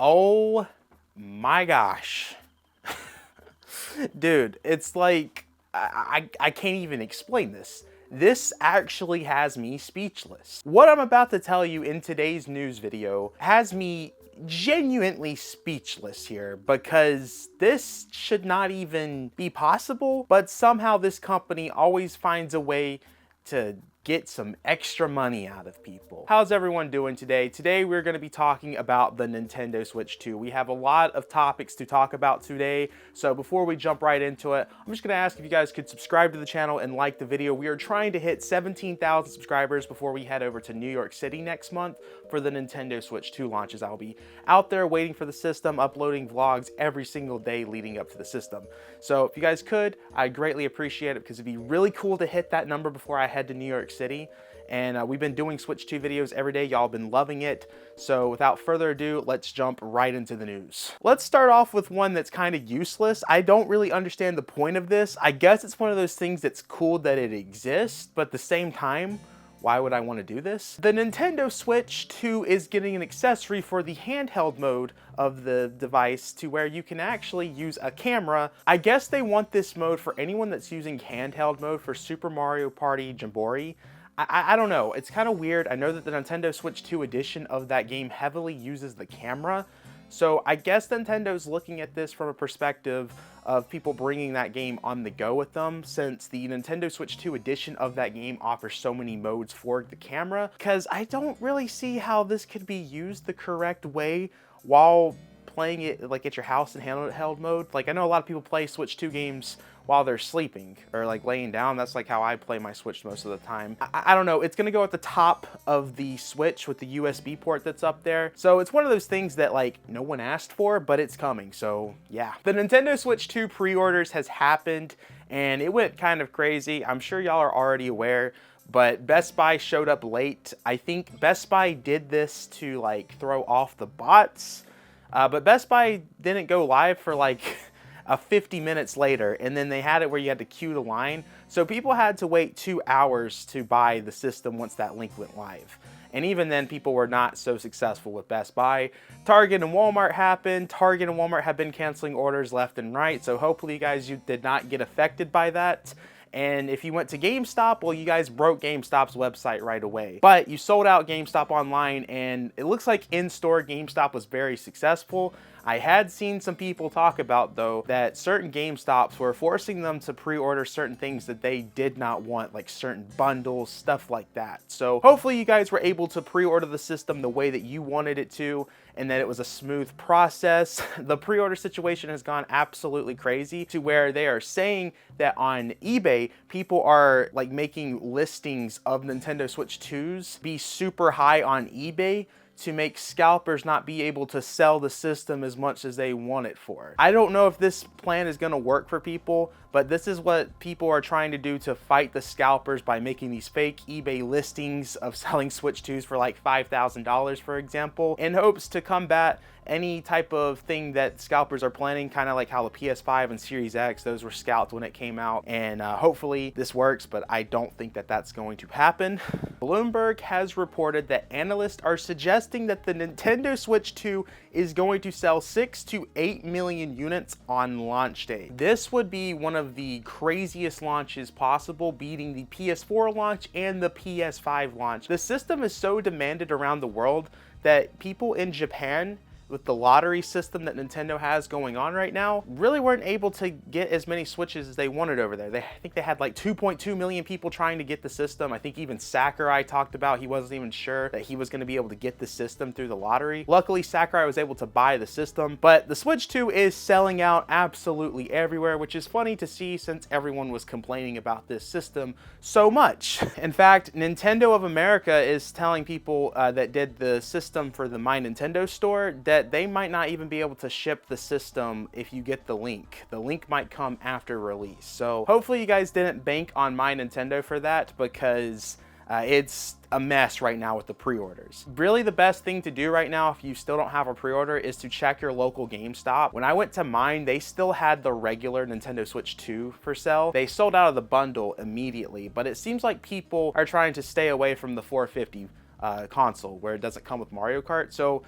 Oh my gosh. Dude, it's like, I can't even explain this. This actually has me speechless. What I'm about to tell you in today's news video has me genuinely speechless here, because this should not even be possible, but somehow this company always finds a way to get some extra money out of people. How's everyone doing today? Today we're going to be talking about the Nintendo Switch 2. We have a lot of topics to talk about today, so before we jump right into it, I'm just going to ask if you guys could subscribe to the channel and like the video. We are trying to hit 17,000 subscribers before we head over to New York City next month for the Nintendo Switch 2 launches. I'll be out there waiting for the system, uploading vlogs every single day leading up to the system. So if you guys could, I'd greatly appreciate it, because it'd be really cool to hit that number before I head to New York City. And we've been doing Switch 2 videos every day. Y'all been loving it. So without further ado, let's jump right into the news. Let's start off with one that's kind of useless. I don't really understand the point of this. I guess it's one of those things that's cool that it exists, but at the same time, why would I want to do this? The Nintendo Switch 2 is getting an accessory for the handheld mode of the device, to where you can actually use a camera. I guess they want this mode for anyone that's using handheld mode for Super Mario Party Jamboree. I don't know, it's kind of weird. I know that the Nintendo Switch 2 edition of that game heavily uses the camera, so I guess Nintendo's looking at this from a perspective of people bringing that game on the go with them, since the Nintendo Switch 2 edition of that game offers so many modes for the camera, because I don't really see how this could be used the correct way while playing it like at your house in handheld mode. Like, I know a lot of people play Switch 2 games while they're sleeping or like laying down. That's like how I play my Switch most of the time. I don't know, it's gonna go at the top of the Switch with the USB port that's up there. So it's one of those things that like no one asked for, but it's coming, so yeah. The Nintendo Switch 2 pre-orders has happened, and it went kind of crazy. I'm sure y'all are already aware, but Best Buy showed up late. I think Best Buy did this to like throw off the bots, but Best Buy didn't go live for like 50 minutes later, and then they had it where you had to queue the line. So people had to wait 2 hours to buy the system once that link went live. And even then, people were not so successful with Best Buy. Target and Walmart happened. Target and Walmart have been canceling orders left and right. So hopefully you guys, you did not get affected by that. And if you went to GameStop, well, you guys broke GameStop's website right away. But you sold out GameStop online, and it looks like in-store GameStop was very successful. I had seen some people talk about, though, that certain GameStops were forcing them to pre-order certain things that they did not want, like certain bundles, stuff like that. So hopefully you guys were able to pre-order the system the way that you wanted it to, and that it was a smooth process. The pre-order situation has gone absolutely crazy, to where they are saying that on eBay, people are like making listings of Nintendo Switch 2s be super high on eBay, to make scalpers not be able to sell the system as much as they want it for. I don't know if this plan is going to work for people, but this is what people are trying to do to fight the scalpers, by making these fake eBay listings of selling Switch 2s for like $5,000, for example, in hopes to combat any type of thing that scalpers are planning, kind of like how the PS5 and Series X, those were scalped when it came out. And hopefully this works, but I don't think that that's going to happen. Bloomberg has reported that analysts are suggesting that the Nintendo Switch 2 is going to sell 6 to 8 million units on launch day. This would be one of the craziest launches possible, beating the PS4 launch and the PS5 launch. The system is so demanded around the world that people in Japan, with the lottery system that Nintendo has going on right now, really weren't able to get as many Switches as they wanted over there. I think they had like 2.2 million people trying to get the system. I think even Sakurai talked about he wasn't even sure that he was going to be able to get the system through the lottery. Luckily, Sakurai was able to buy the system, but the Switch 2 is selling out absolutely everywhere, which is funny to see, since everyone was complaining about this system so much. In fact, Nintendo of America is telling people that did the system for the My Nintendo store that they might not even be able to ship the system if you get the link. The link might come after release. So hopefully you guys didn't bank on My Nintendo for that, because it's a mess right now with the pre-orders. Really, the best thing to do right now if you still don't have a pre-order is to check your local GameStop. When I went to mine, they still had the regular Nintendo Switch 2 for sale. They sold out of the bundle immediately, but it seems like people are trying to stay away from the 450 console, where it doesn't come with Mario Kart. So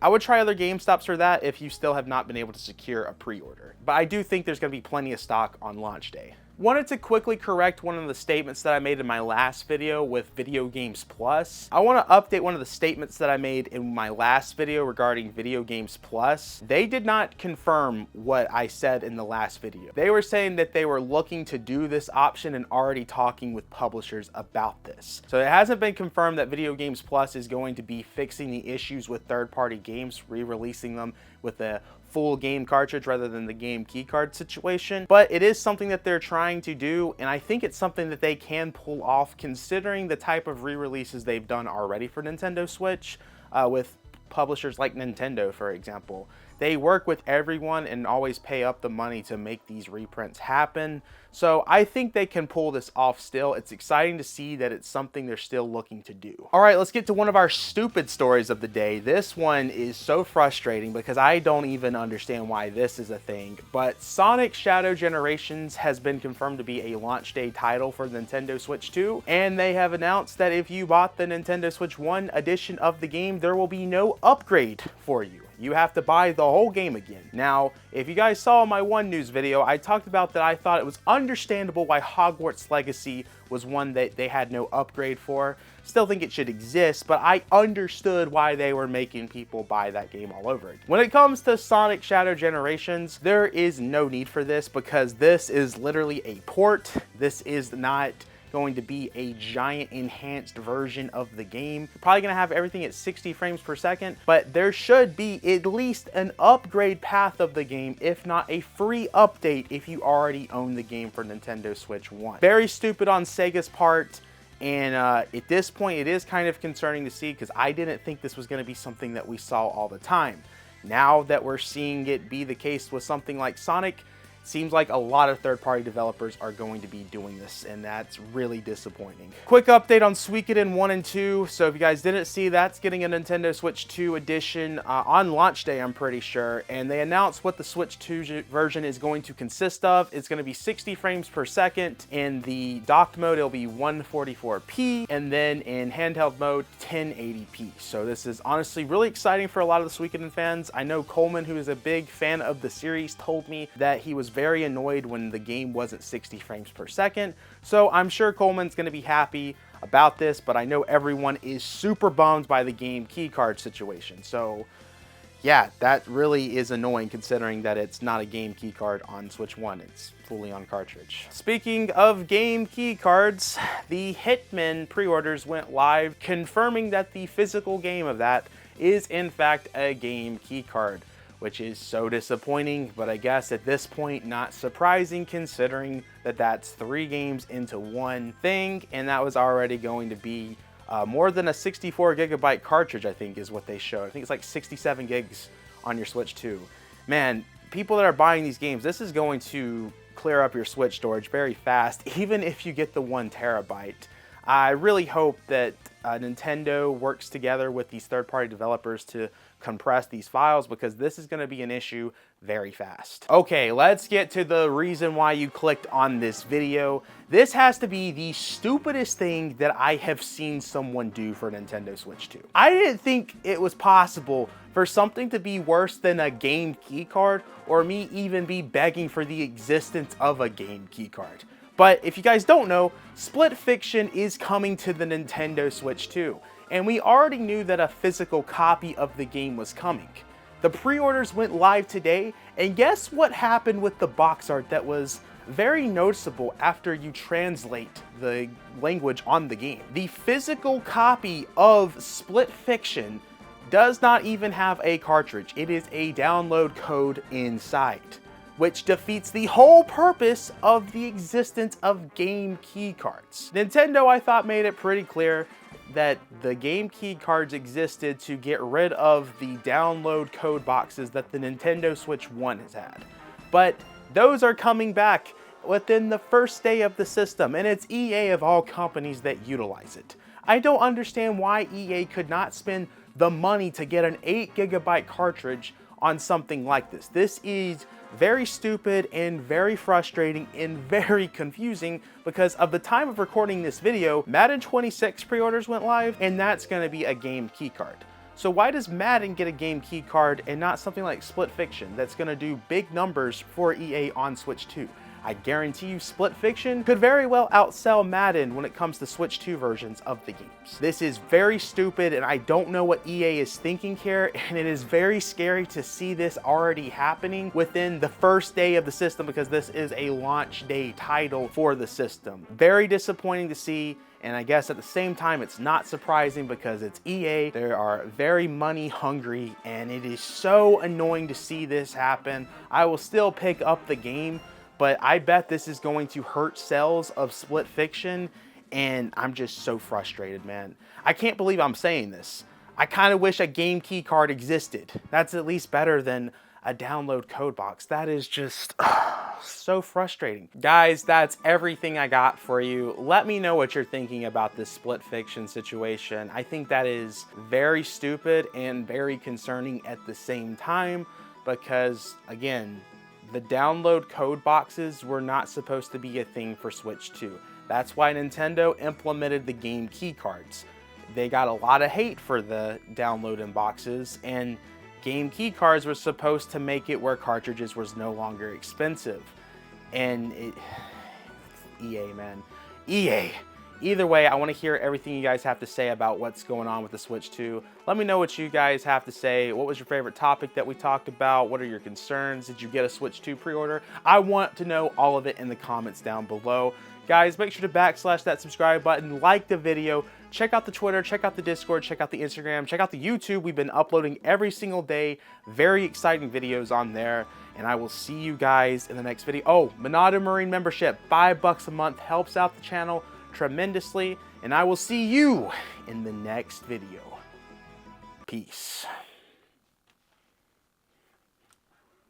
I would try other GameStops for that if you still have not been able to secure a pre-order. But I do think there's going to be plenty of stock on launch day. Wanted to quickly correct one of the statements that I made in my last video with Video Games Plus. I want to update one of the statements that I made in my last video regarding Video Games Plus. They did not confirm what I said in the last video. They were saying that they were looking to do this option and already talking with publishers about this. So it hasn't been confirmed that Video Games Plus is going to be fixing the issues with third-party games, re-releasing them with a full game cartridge rather than the game keycard situation, but it is something that they're trying to do, and I think it's something that they can pull off considering the type of re-releases they've done already for Nintendo Switch with publishers like Nintendo, for example. They work with everyone and always pay up the money to make these reprints happen. So I think they can pull this off still. It's exciting to see that it's something they're still looking to do. All right, let's get to one of our stupid stories of the day. This one is so frustrating because I don't even understand why this is a thing. But Sonic Shadow Generations has been confirmed to be a launch day title for Nintendo Switch 2. And they have announced that if you bought the Nintendo Switch 1 edition of the game, there will be no upgrade for you. You have to buy the whole game again. Now, if you guys saw my one news video, I talked about that I thought it was understandable why Hogwarts Legacy was one that they had no upgrade for. Still think it should exist, but I understood why they were making people buy that game all over again. When it comes to Sonic Shadow Generations, there is no need for this because this is literally a port. This is not going to be a giant enhanced version of the game. You're probably going to have everything at 60 frames per second, but there should be at least an upgrade path of the game, if not a free update if you already own the game for Nintendo Switch 1. Very stupid on Sega's part, and at this point it is kind of concerning to see because I didn't think this was going to be something that we saw all the time. Now that we're seeing it be the case with something like Sonic, seems like a lot of third-party developers are going to be doing this, and that's really disappointing. Quick update on Suikoden 1 and 2. So if you guys didn't see, that's getting a Nintendo Switch 2 edition on launch day, I'm pretty sure. And they announced what the Switch 2 version is going to consist of. It's going to be 60 frames per second. In the docked mode, it'll be 144p. And then in handheld mode, 1080p. So this is honestly really exciting for a lot of the Suikoden fans. I know Coleman, who is a big fan of the series, told me that he was very annoyed when the game wasn't 60 frames per second. So I'm sure Coleman's going to be happy about this, but I know everyone is super bummed by the game keycard situation. So yeah, that really is annoying considering that it's not a game keycard on Switch 1. It's fully on cartridge. Speaking of game keycards, the Hitman pre-orders went live, confirming that the physical game of that is in fact a game keycard, which is so disappointing, but I guess at this point, not surprising considering that that's 3 games into one thing, and that was already going to be more than a 64 gigabyte cartridge, I think is what they showed. I think it's like 67 gigs on your Switch 2. Man, people that are buying these games, this is going to clear up your Switch storage very fast, even if you get the 1 terabyte. I really hope that Nintendo works together with these third-party developers to compress these files because this is going to be an issue very fast. Okay, let's get to the reason why you clicked on this video. This has to be the stupidest thing that I have seen someone do for Nintendo Switch 2. I didn't think it was possible for something to be worse than a game keycard or me even be begging for the existence of a game keycard. But if you guys don't know, Split Fiction is coming to the Nintendo Switch 2, and we already knew that a physical copy of the game was coming. The pre-orders went live today, and guess what happened with the box art that was very noticeable after you translate the language on the game? The physical copy of Split Fiction does not even have a cartridge. It is a download code inside, which defeats the whole purpose of the existence of game keycards. Nintendo, I thought, made it pretty clear that the game keycards existed to get rid of the download code boxes that the Nintendo Switch 1 has had. But those are coming back within the first day of the system, and it's EA of all companies that utilize it. I don't understand why EA could not spend the money to get an 8 gigabyte cartridge on something like this. This is very stupid and very frustrating and very confusing because of the time of recording this video, Madden 26 pre-orders went live, and that's going to be a game keycard. So why does Madden get a game key card and not something like Split Fiction that's gonna do big numbers for EA on Switch 2? I guarantee you Split Fiction could very well outsell Madden when it comes to Switch 2 versions of the games. This is very stupid, and I don't know what EA is thinking here, and it is very scary to see this already happening within the first day of the system, because this is a launch day title for the system. Very disappointing to see. And I guess at the same time, it's not surprising because it's EA. They are very money hungry, and it is so annoying to see this happen. I will still pick up the game, but I bet this is going to hurt sales of Split Fiction, and I'm just so frustrated, man. I can't believe I'm saying this. I kind of wish a game key card existed. That's at least better than a download code box. That is just so frustrating. Guys, that's everything I got for you. Let me know what you're thinking about this Split Fiction situation. I think that is very stupid and very concerning at the same time because, again, the download code boxes were not supposed to be a thing for Switch 2. That's why Nintendo implemented the game key cards. They got a lot of hate for the download in boxes, and game key cards were supposed to make it where cartridges was no longer expensive. And EA, man. EA. Either way, I want to hear everything you guys have to say about what's going on with the Switch 2. Let me know what you guys have to say. What was your favorite topic that we talked about? What are your concerns? Did you get a Switch 2 pre-order? I want to know all of it in the comments down below. Guys, make sure to backslash that subscribe button, like the video, check out the Twitter, check out the Discord, check out the Instagram, check out the YouTube. We've been uploading every single day. Very exciting videos on there. And I will see you guys in the next video. Oh, MONADO Marine membership, $5 a month, helps out the channel tremendously. And I will see you in the next video. Peace.